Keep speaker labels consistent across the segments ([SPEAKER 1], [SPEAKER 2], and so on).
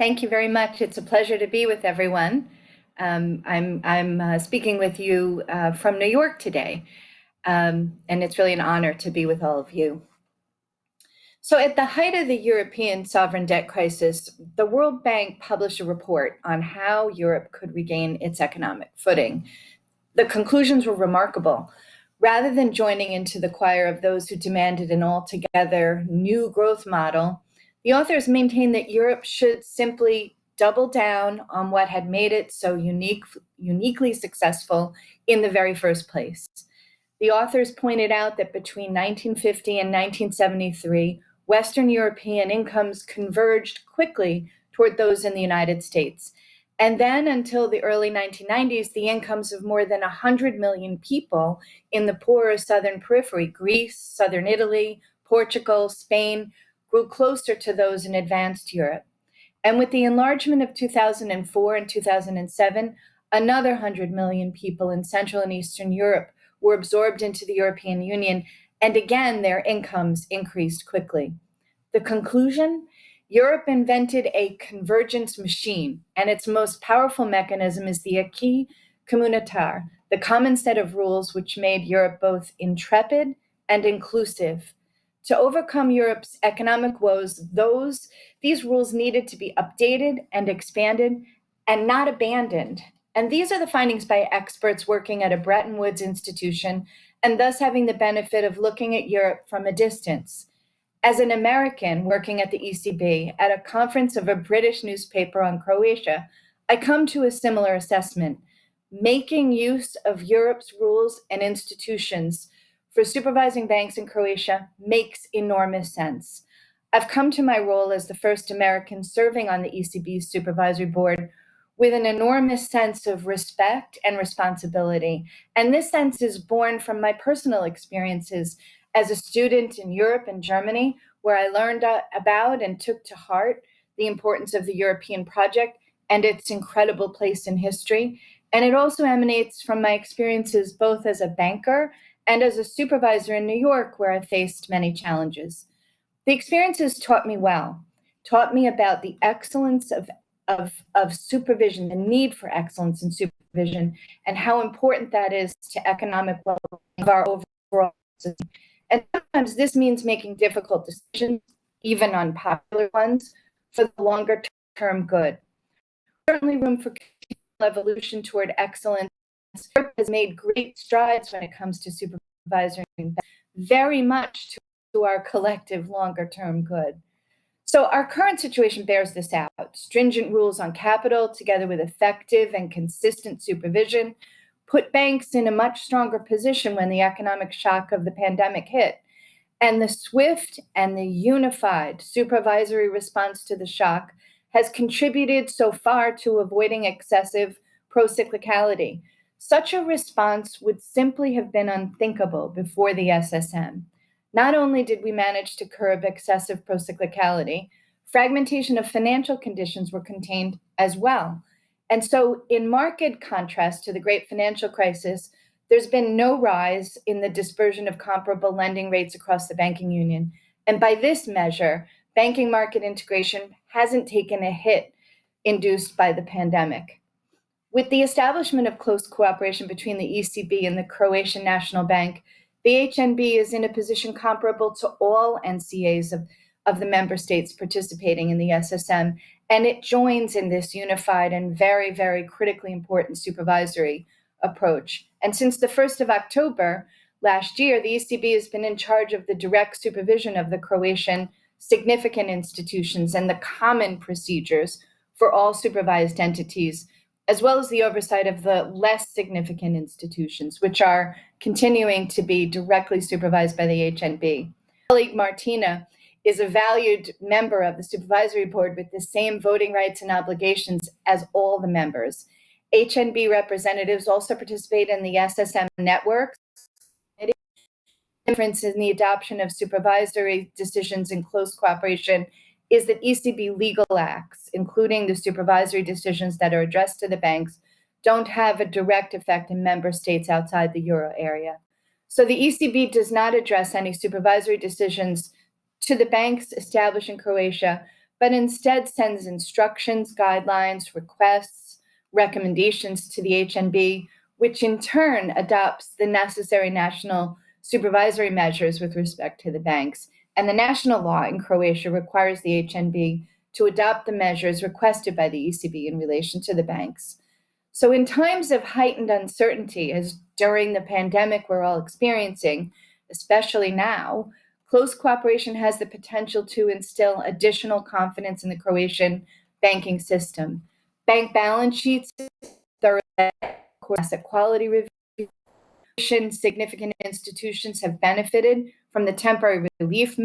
[SPEAKER 1] Thank you very much. It's a pleasure to be with everyone. I'm speaking with you from New York today, and it's really an honor to be with all of you. So at the height of the European sovereign debt crisis, the World Bank published a report on how Europe could regain its economic footing. The conclusions were remarkable. Rather than joining into the choir of those who demanded an altogether new growth model, the authors maintained that Europe should simply double down on what had made it so uniquely successful in the very first place. The authors pointed out that between 1950 and 1973, Western European incomes converged quickly toward those in the United States. And then until the early 1990s, the incomes of more than 100 million people in the poorer southern periphery, Greece, southern Italy, Portugal, Spain, grew closer to those in advanced Europe. And with the enlargement of 2004 and 2007, another 100 million people in Central and Eastern Europe were absorbed into the European Union, and again, their incomes increased quickly. The conclusion? Europe invented a convergence machine, and its most powerful mechanism is the acquis communautaire, the common set of rules which made Europe both intrepid and inclusive. To overcome Europe's economic woes, these rules needed to be updated and expanded and not abandoned. And these are the findings by experts working at a Bretton Woods institution and thus having the benefit of looking at Europe from a distance. As an American working at the ECB at a conference of a British newspaper on Croatia, I come to a similar assessment. Making use of Europe's rules and institutions for supervising banks in Croatia makes enormous sense. I've come to my role as the first American serving on the ECB's supervisory board with an enormous sense of respect and responsibility. And this sense is born from my personal experiences as a student in Europe and Germany, where I learned about and took to heart the importance of the European project and its incredible place in history. And it also emanates from my experiences both as a banker and as a supervisor in New York, where I faced many challenges. The experiences taught me well, taught me about the excellence of supervision, the need for excellence in supervision, and how important that is to economic well-being of our overall system. And sometimes this means making difficult decisions, even unpopular ones, for the longer term good. Certainly room for evolution toward excellence. Europe has made great strides when it comes to supervisory, very much to our collective longer term good. So our current situation bears this out. Stringent rules on capital, together with effective and consistent supervision, put banks in a much stronger position when the economic shock of the pandemic hit. And the swift and the unified supervisory response to the shock has contributed so far to avoiding excessive procyclicality. Such a response would simply have been unthinkable before the SSM. Not only did we manage to curb excessive procyclicality, fragmentation of financial conditions were contained as well. And so, in marked contrast to the great financial crisis, there's been no rise in the dispersion of comparable lending rates across the banking union. And by this measure, banking market integration hasn't taken a hit induced by the pandemic. With the establishment of close cooperation between the ECB and the Croatian National Bank, the HNB is in a position comparable to all NCAs of the member states participating in the SSM, and it joins in this unified and very, very critically important supervisory approach. And since the 1st of October last year, the ECB has been in charge of the direct supervision of the Croatian significant institutions and the common procedures for all supervised entities, as well as the oversight of the less significant institutions, which are continuing to be directly supervised by the HNB. Colleague Martina is a valued member of the supervisory board with the same voting rights and obligations as all the members. HNB representatives also participate in the SSM network. The difference in the adoption of supervisory decisions in close cooperation is that ECB legal acts, including the supervisory decisions that are addressed to the banks, don't have a direct effect in member states outside the euro area. So the ECB does not address any supervisory decisions to the banks established in Croatia, but instead sends instructions, guidelines, requests, recommendations to the HNB, which in turn adopts the necessary national supervisory measures with respect to the banks. And the national law in Croatia requires the HNB to adopt the measures requested by the ECB in relation to the banks. So in times of heightened uncertainty, as during the pandemic we're all experiencing, especially now, close cooperation has the potential to instill additional confidence in the Croatian banking system. Bank balance sheets, thorough asset quality review, significant institutions have benefited from the temporary relief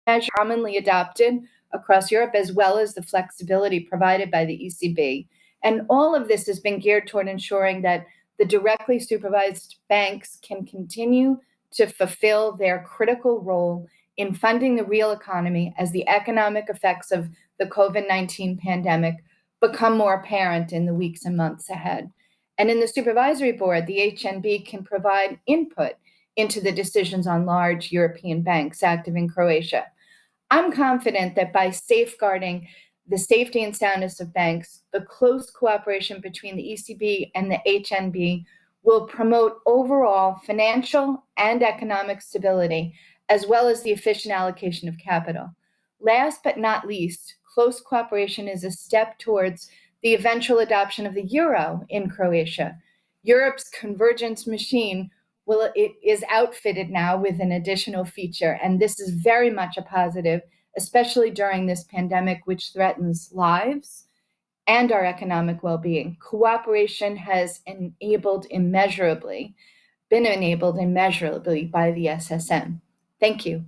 [SPEAKER 1] measure commonly adopted across Europe, as well as the flexibility provided by the ECB. And all of this has been geared toward ensuring that the directly supervised banks can continue to fulfill their critical role in funding the real economy as the economic effects of the COVID-19 pandemic become more apparent in the weeks and months ahead. And in the supervisory board, the HNB can provide input into the decisions on large European banks active in Croatia. I'm confident that by safeguarding the safety and soundness of banks, the close cooperation between the ECB and the HNB will promote overall financial and economic stability, as well as the efficient allocation of capital. Last but not least, close cooperation is a step towards the eventual adoption of the euro in Croatia. Europe's convergence machine is outfitted now with an additional feature, and this is very much a positive, especially during this pandemic, which threatens lives and our economic well-being. Cooperation has been enabled immeasurably by the SSM. Thank you.